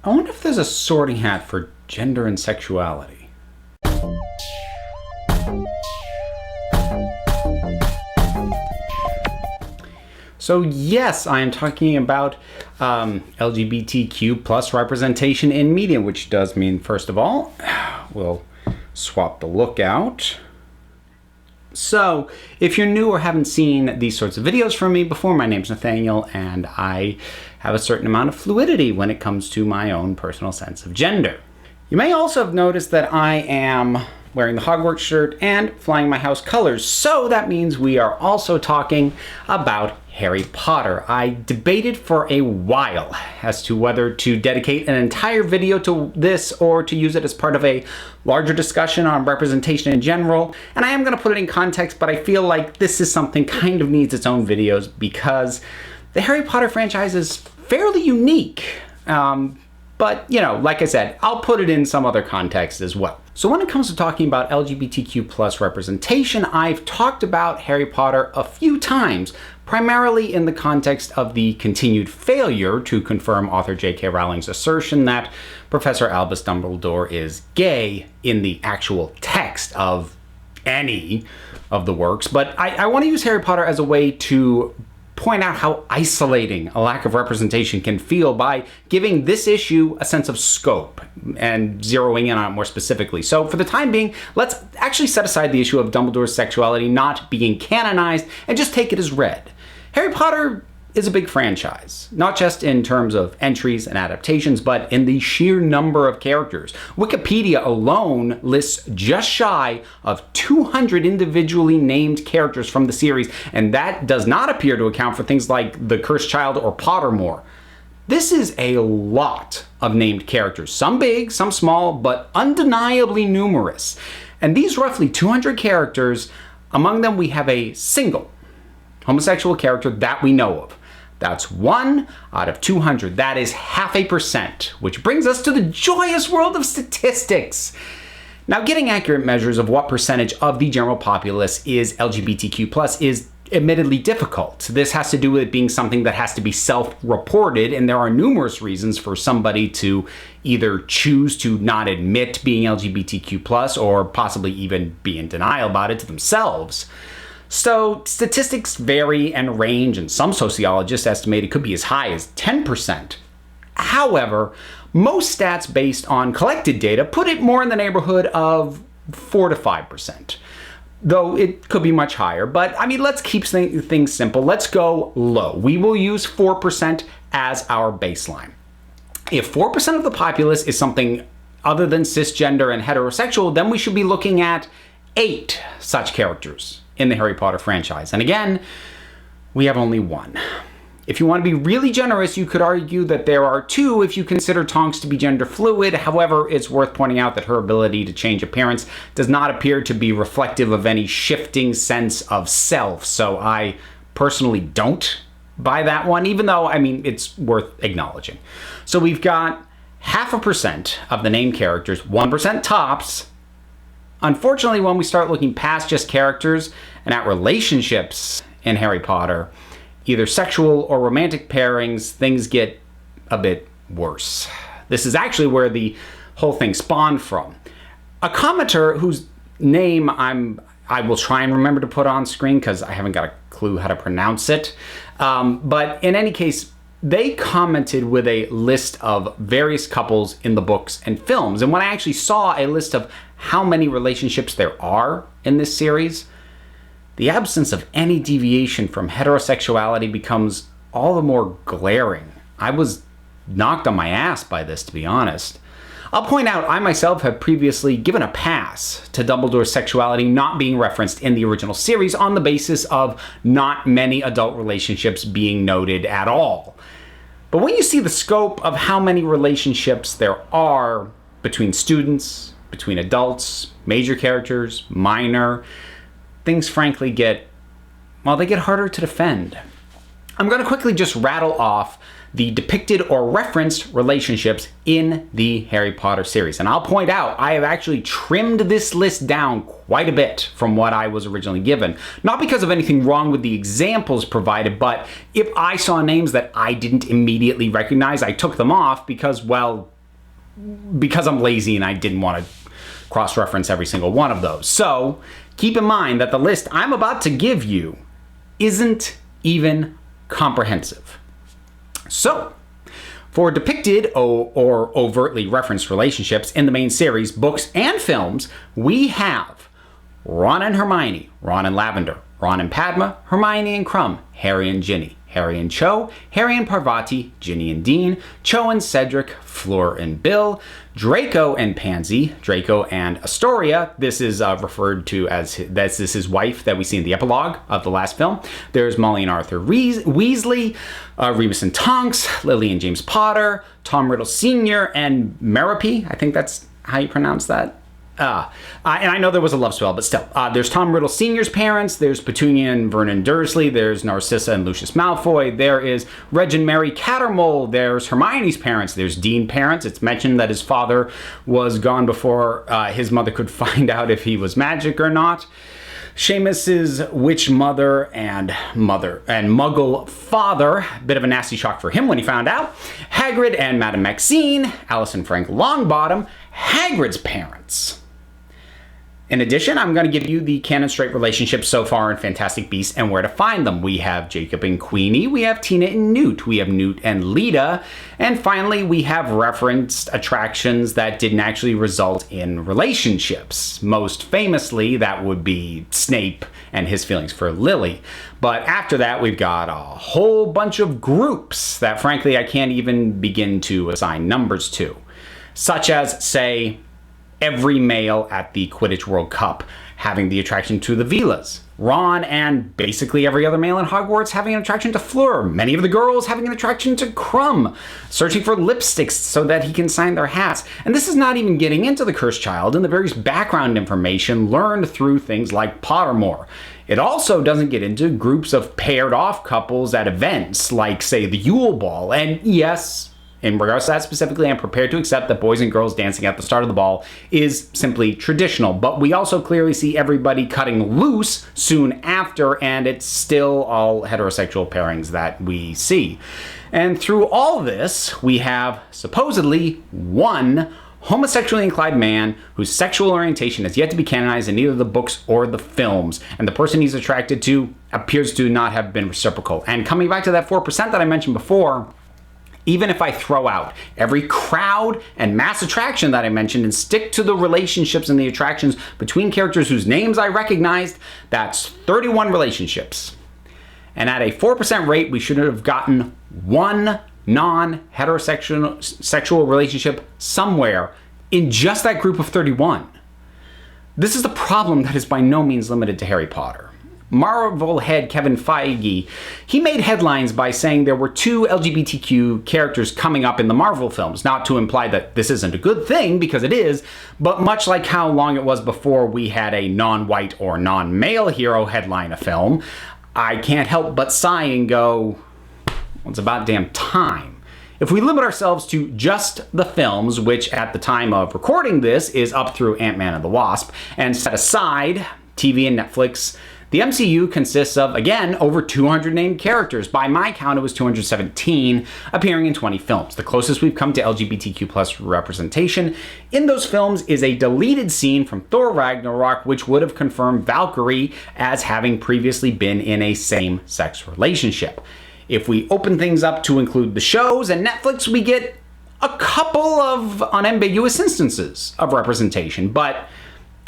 I wonder if there's a sorting hat for gender and sexuality. So yes, I am talking about LGBTQ plus representation in media, which does mean, first of all, we'll swap the look out. So if you're new or haven't seen these sorts of videos from me before, my name's Nathaniel, and I have a certain amount of fluidity when it comes to my own personal sense of gender. You may also have noticed that I am wearing the Hogwarts shirt and flying my house colors, so that means we are also talking about Harry Potter. I debated for a while as to whether to dedicate an entire video to this or to use it as part of a larger discussion on representation in general. And I am going to put it in context, but I feel like this is something kind of needs its own videos because the Harry Potter franchise is fairly unique. But, you know, like I said, I'll put it in some other context as well. So when it comes to talking about LGBTQ plus representation, I've talked about Harry Potter a few times, primarily in the context of the continued failure to confirm author J.K. Rowling's assertion that Professor Albus Dumbledore is gay in the actual text of any of the works. But I want to use Harry Potter as a way to point out how isolating a lack of representation can feel by giving this issue a sense of scope and zeroing in on it more specifically. So for the time being, let's actually set aside the issue of Dumbledore's sexuality not being canonized and just take it as read. Harry Potter is a big franchise, not just in terms of entries and adaptations, but in the sheer number of characters. Wikipedia alone lists just shy of 200 individually named characters from the series, and that does not appear to account for things like the Cursed Child or Pottermore. This is a lot of named characters, some big, some small, but undeniably numerous. And these roughly 200 characters, among them we have a single homosexual character that we know of. That's 1 out of 200. That is 0.5%, which brings us to the joyous world of statistics. Now, getting accurate measures of what percentage of the general populace is LGBTQ+ is admittedly difficult. This has to do with it being something that has to be self-reported, and there are numerous reasons for somebody to either choose to not admit being LGBTQ+, or possibly even be in denial about it to themselves. So statistics vary and range, and some sociologists estimate it could be as high as 10%. However, most stats based on collected data put it more in the neighborhood of 4 to 5%. Though it could be much higher, but I mean, let's keep things simple. Let's go low. We will use 4% as our baseline. If 4% of the populace is something other than cisgender and heterosexual, then we should be looking at 8 such characters in the Harry Potter franchise. And again, we have only 1. If you want to be really generous, you could argue that there are 2 if you consider Tonks to be gender fluid. However, it's worth pointing out that her ability to change appearance does not appear to be reflective of any shifting sense of self. So I personally don't buy that one, even though, I mean, it's worth acknowledging. So we've got 0.5% of the named characters, 1% tops. Unfortunately, when we start looking past just characters and at relationships in Harry Potter, either sexual or romantic pairings, things get a bit worse. This is actually where the whole thing spawned from. A commenter whose name I will try and remember to put on screen because I haven't got a clue how to pronounce it. But in any case, they commented with a list of various couples in the books and films. And when I actually saw a list of how many relationships there are in this series, the absence of any deviation from heterosexuality becomes all the more glaring. I was knocked on my ass by this, to be honest. I'll point out I myself have previously given a pass to Dumbledore's sexuality not being referenced in the original series on the basis of not many adult relationships being noted at all. But when you see the scope of how many relationships there are between students, between adults, major characters, minor, things frankly get harder to defend. I'm going to quickly just rattle off the depicted or referenced relationships in the Harry Potter series. And I'll point out, I have actually trimmed this list down quite a bit from what I was originally given. Not because of anything wrong with the examples provided, but if I saw names that I didn't immediately recognize, I took them off because, well, because I'm lazy and I didn't want to cross-reference every single one of those. So keep in mind that the list I'm about to give you isn't even comprehensive. So, for depicted or overtly referenced relationships in the main series, books, and films, we have Ron and Hermione, Ron and Lavender, Ron and Padma, Hermione and Crumb, Harry and Ginny, Harry and Cho, Harry and Parvati, Ginny and Dean, Cho and Cedric, Fleur and Bill, Draco and Pansy, Draco and Astoria. This is referred to as this is his wife that we see in the epilogue of the last film. There's Molly and Arthur Weasley, Remus and Tonks, Lily and James Potter, Tom Riddle Sr. and Merope. I think that's how you pronounce that. And I know there was a love spell, but still. There's Tom Riddle Sr.'s parents, there's Petunia and Vernon Dursley, there's Narcissa and Lucius Malfoy, there is Reg and Mary Cattermole, there's Hermione's parents, there's Dean's parents. It's mentioned that his father was gone before his mother could find out if he was magic or not. Seamus's witch mother and muggle father, bit of a nasty shock for him when he found out. Hagrid and Madame Maxine, Alice and Frank Longbottom, Hagrid's parents. In addition, I'm going to give you the canon straight relationships so far in Fantastic Beasts and where to find them. We have Jacob and Queenie, we have Tina and Newt, we have Newt and Lita, and finally we have referenced attractions that didn't actually result in relationships. Most famously, that would be Snape and his feelings for Lily. But after that, we've got a whole bunch of groups that frankly I can't even begin to assign numbers to. Such as, say, every male at the Quidditch World Cup having the attraction to the Velas. Ron and basically every other male in Hogwarts having an attraction to Fleur. Many of the girls having an attraction to Crumb, searching for lipsticks so that he can sign their hats. And this is not even getting into the Cursed Child and the various background information learned through things like Pottermore. It also doesn't get into groups of paired off couples at events like, say, the Yule Ball. And yes, in regards to that specifically, I'm prepared to accept that boys and girls dancing at the start of the ball is simply traditional, but we also clearly see everybody cutting loose soon after, and it's still all heterosexual pairings that we see. And through all this, we have supposedly one homosexually inclined man whose sexual orientation has yet to be canonized in either the books or the films, and the person he's attracted to appears to not have been reciprocal. And coming back to that 4% that I mentioned before, even if I throw out every crowd and mass attraction that I mentioned and stick to the relationships and the attractions between characters whose names I recognized, that's 31 relationships. And at a 4% rate, we should have gotten one non-heterosexual sexual relationship somewhere in just that group of 31. This is the problem that is by no means limited to Harry Potter. Marvel head Kevin Feige, he made headlines by saying there were 2 LGBTQ characters coming up in the Marvel films, not to imply that this isn't a good thing, because it is, but much like how long it was before we had a non-white or non-male hero headline a film, I can't help but sigh and go, well, it's about damn time. If we limit ourselves to just the films, which at the time of recording this is up through Ant-Man and the Wasp, and set aside TV and Netflix, the MCU consists of, again, over 200 named characters. By my count, it was 217, appearing in 20 films. The closest we've come to LGBTQ plus representation in those films is a deleted scene from Thor Ragnarok, which would have confirmed Valkyrie as having previously been in a same-sex relationship. If we open things up to include the shows and Netflix, we get a couple of unambiguous instances of representation, but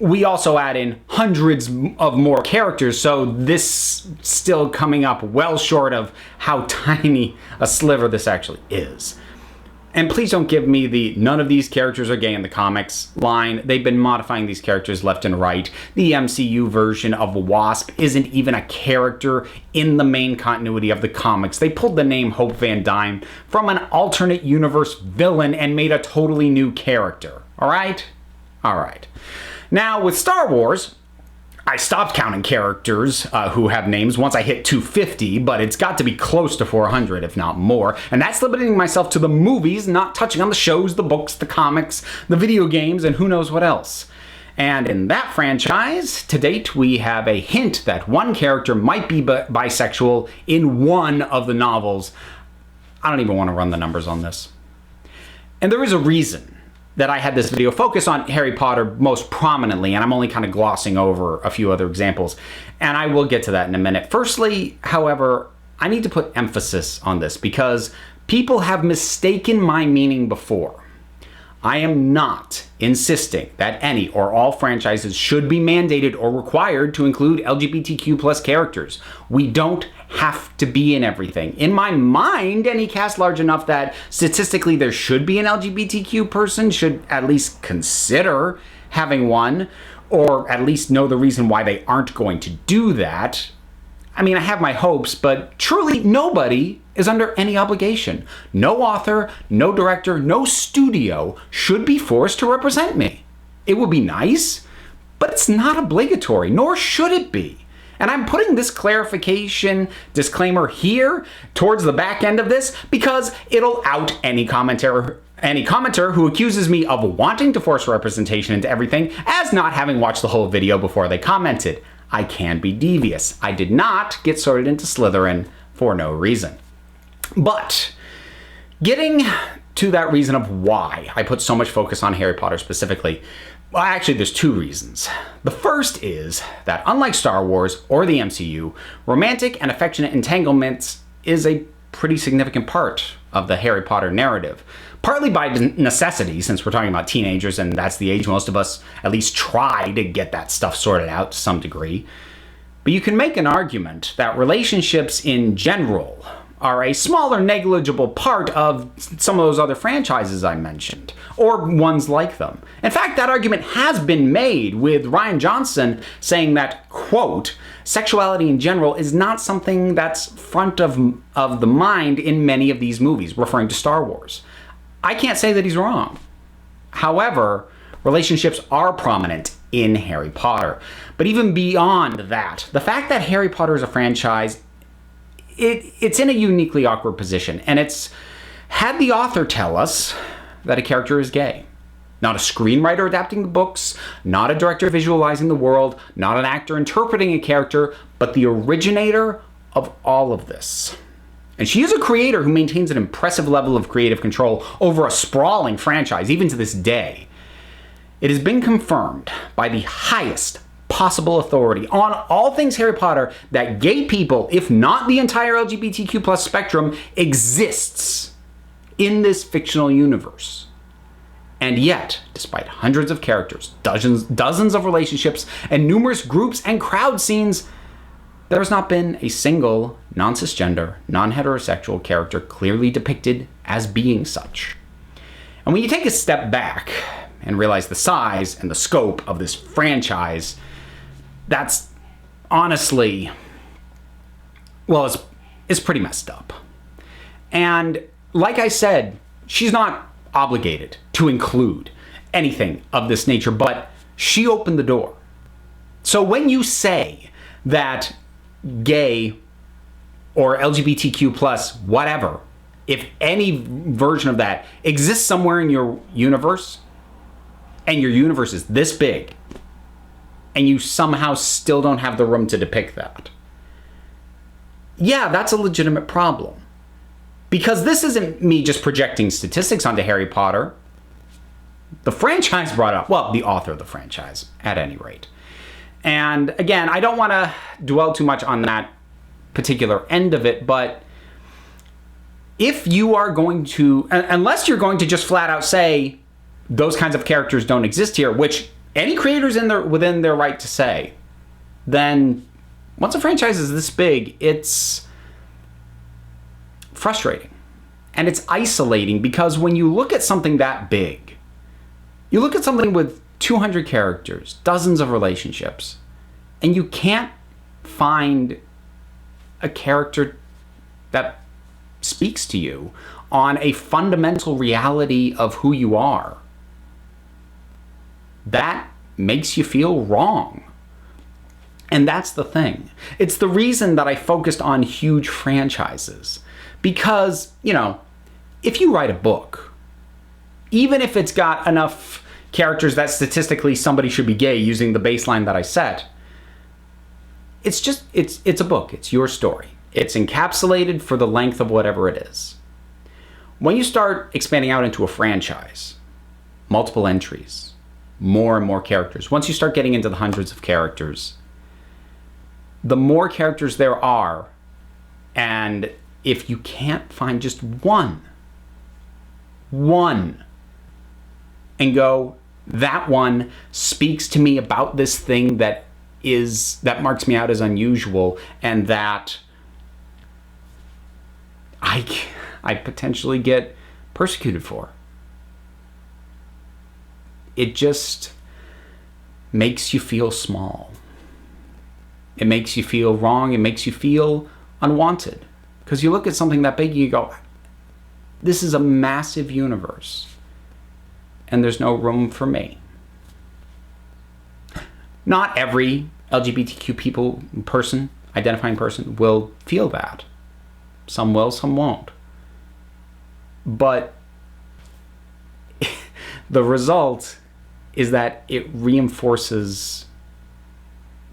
we also add in hundreds of more characters, so this still coming up well short of how tiny a sliver this actually is. And please don't give me the "none of these characters are gay in the comics" line. They've been modifying these characters left and right. The MCU version of Wasp isn't even a character in the main continuity of the comics. They pulled the name Hope Van Dyne from an alternate universe villain and made a totally new character. All right? All right. Now, with Star Wars, I stopped counting characters who have names once I hit 250, but it's got to be close to 400, if not more. And that's limiting myself to the movies, not touching on the shows, the books, the comics, the video games, and who knows what else. And in that franchise, to date, we have a hint that one character might be bisexual in one of the novels. I don't even want to run the numbers on this. And there is a reason that I had this video focus on Harry Potter most prominently, and I'm only kind of glossing over a few other examples, and I will get to that in a minute. Firstly, however, I need to put emphasis on this because people have mistaken my meaning before. I am not insisting that any or all franchises should be mandated or required to include LGBTQ plus characters. We don't have to be in everything. In my mind, any cast large enough that statistically there should be an LGBTQ person should at least consider having one, or at least know the reason why they aren't going to do that. I mean, I have my hopes, but truly nobody is under any obligation. No author, no director, no studio should be forced to represent me. It would be nice, but it's not obligatory, nor should it be. And I'm putting this clarification disclaimer here towards the back end of this because it'll out any commenter who accuses me of wanting to force representation into everything as not having watched the whole video before they commented. I can be devious. I did not get sorted into Slytherin for no reason. But getting to that reason of why I put so much focus on Harry Potter specifically, well, actually there's two reasons. The first is that unlike Star Wars or the MCU, romantic and affectionate entanglements is a pretty significant part of the Harry Potter narrative. Partly by necessity, since we're talking about teenagers and that's the age most of us at least try to get that stuff sorted out to some degree. But you can make an argument that relationships in general are a smaller negligible part of some of those other franchises I mentioned, or ones like them. In fact, that argument has been made with Rian Johnson saying that, quote, sexuality in general is not something that's front of the mind in many of these movies, referring to Star Wars. I can't say that he's wrong. However, relationships are prominent in Harry Potter. But even beyond that, the fact that Harry Potter is a franchise, it's in a uniquely awkward position. And it's had the author tell us that a character is gay. Not a screenwriter adapting the books, not a director visualizing the world, not an actor interpreting a character, but the originator of all of this. And she is a creator who maintains an impressive level of creative control over a sprawling franchise, even to this day. It has been confirmed by the highest possible authority on all things Harry Potter that gay people, if not the entire LGBTQ plus spectrum, exists in this fictional universe. And yet, despite hundreds of characters, dozens of relationships, and numerous groups and crowd scenes, there has not been a single non-cisgender, non-heterosexual character clearly depicted as being such. And when you take a step back and realize the size and the scope of this franchise, that's honestly, well, it's pretty messed up. And like I said, she's not obligated to include anything of this nature, but she opened the door. So when you say that gay or LGBTQ plus whatever, if any version of that exists somewhere in your universe, and your universe is this big, and you somehow still don't have the room to depict that, yeah, that's a legitimate problem. Because this isn't me just projecting statistics onto Harry Potter. The franchise brought up, well, the author of the franchise, at any rate. And again, I don't want to dwell too much on that particular end of it, but if you are going to, unless you're going to just flat out say those kinds of characters don't exist here, which any creator's within their right to say, then once a franchise is this big, it's frustrating. And it's isolating because when you look at something that big, you look at something with 200 characters, dozens of relationships, and you can't find a character that speaks to you on a fundamental reality of who you are. That makes you feel wrong. And that's the thing. It's the reason that I focused on huge franchises. Because, you know, if you write a book, even if it's got enough characters that statistically somebody should be gay using the baseline that I set, it's a book. It's your story. It's encapsulated for the length of whatever it is. When you start expanding out into a franchise, multiple entries, more and more characters. Once you start getting into the hundreds of characters, the more characters there are, and if you can't find just one, and go, that one speaks to me about this thing that marks me out as unusual, and that I potentially get persecuted for. It just makes you feel small. It makes you feel wrong. It makes you feel unwanted. Because you look at something that big and you go, this is a massive universe, and there's no room for me. Not every LGBTQ identifying person will feel that. Some will, some won't. But the result is that it reinforces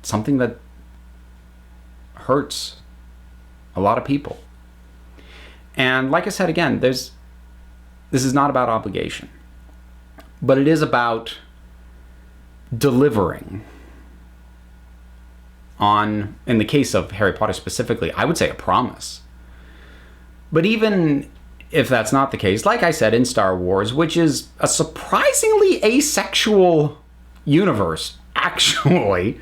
something that hurts a lot of people. And like I said again, this is not about obligation, but it is about delivering on, in the case of Harry Potter specifically, I would say a promise. But even if that's not the case, like I said, in Star Wars, which is a surprisingly asexual universe, actually,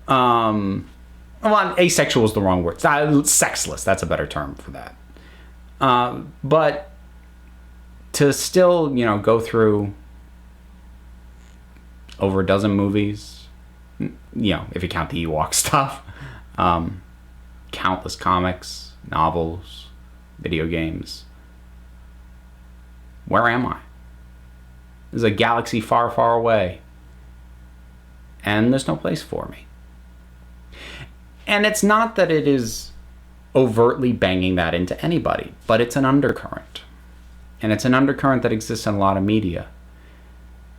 well, asexual is the wrong word. Sexless, that's a better term for that. But to still, go through over a dozen movies, if you count the Ewok stuff, countless comics, novels, video games. Where am I? There's a galaxy far, far away, and there's no place for me. And it's not that it is overtly banging that into anybody, but it's an undercurrent. And it's an undercurrent that exists in a lot of media.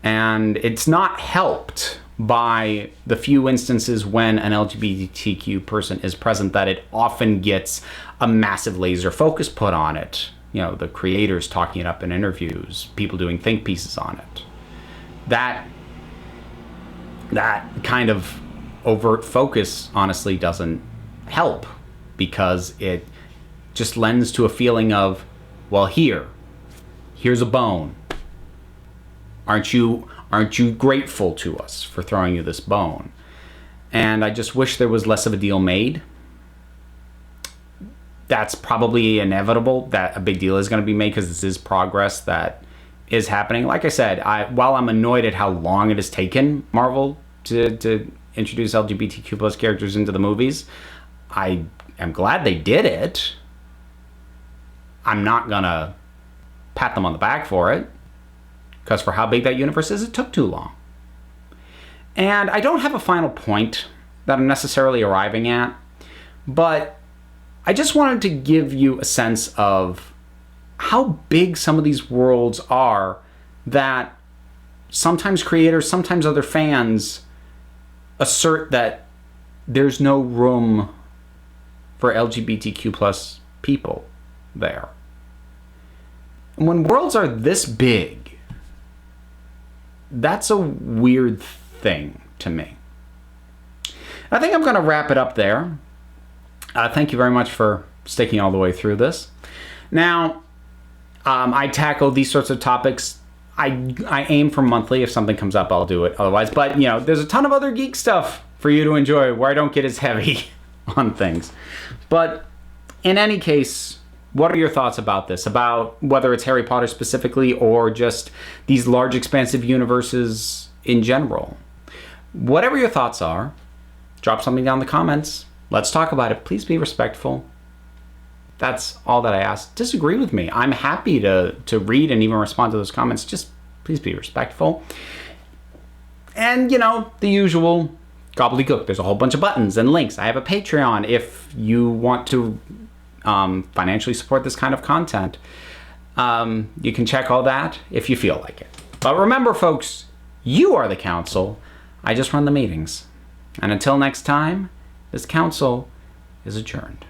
And it's not helped by the few instances when an LGBTQ person is present that it often gets a massive laser focus put on it. The creators talking it up in interviews, people doing think pieces on it. That kind of overt focus honestly doesn't help, because it just lends to a feeling of, well, here's a bone. Aren't you grateful to us for throwing you this bone? And I just wish there was less of a deal made. That's probably inevitable that a big deal is going to be made, because this is progress that is happening. Like I said, while I'm annoyed at how long it has taken Marvel to introduce LGBTQ plus characters into the movies, I am glad they did it. I'm not going to pat them on the back for it, because for how big that universe is, it took too long. And I don't have a final point that I'm necessarily arriving at, but I just wanted to give you a sense of how big some of these worlds are that sometimes creators, sometimes other fans assert that there's no room for LGBTQ plus people there. And when worlds are this big, that's a weird thing to me. I think I'm going to wrap it up there. Thank you very much for sticking all the way through this. Now, I tackle these sorts of topics. I aim for monthly. If something comes up, I'll do it otherwise. But, there's a ton of other geek stuff for you to enjoy where I don't get as heavy on things. But in any case, what are your thoughts about this? About whether it's Harry Potter specifically or just these large expansive universes in general? Whatever your thoughts are, drop something down in the comments. Let's talk about it. Please be respectful. That's all that I ask. Disagree with me. I'm happy to read and even respond to those comments. Just please be respectful. And, the usual gobbledygook. There's a whole bunch of buttons and links. I have a Patreon if you want to financially support this kind of content. You can check all that if you feel like it. But remember, folks, you are the council. I just run the meetings. And until next time, this council is adjourned.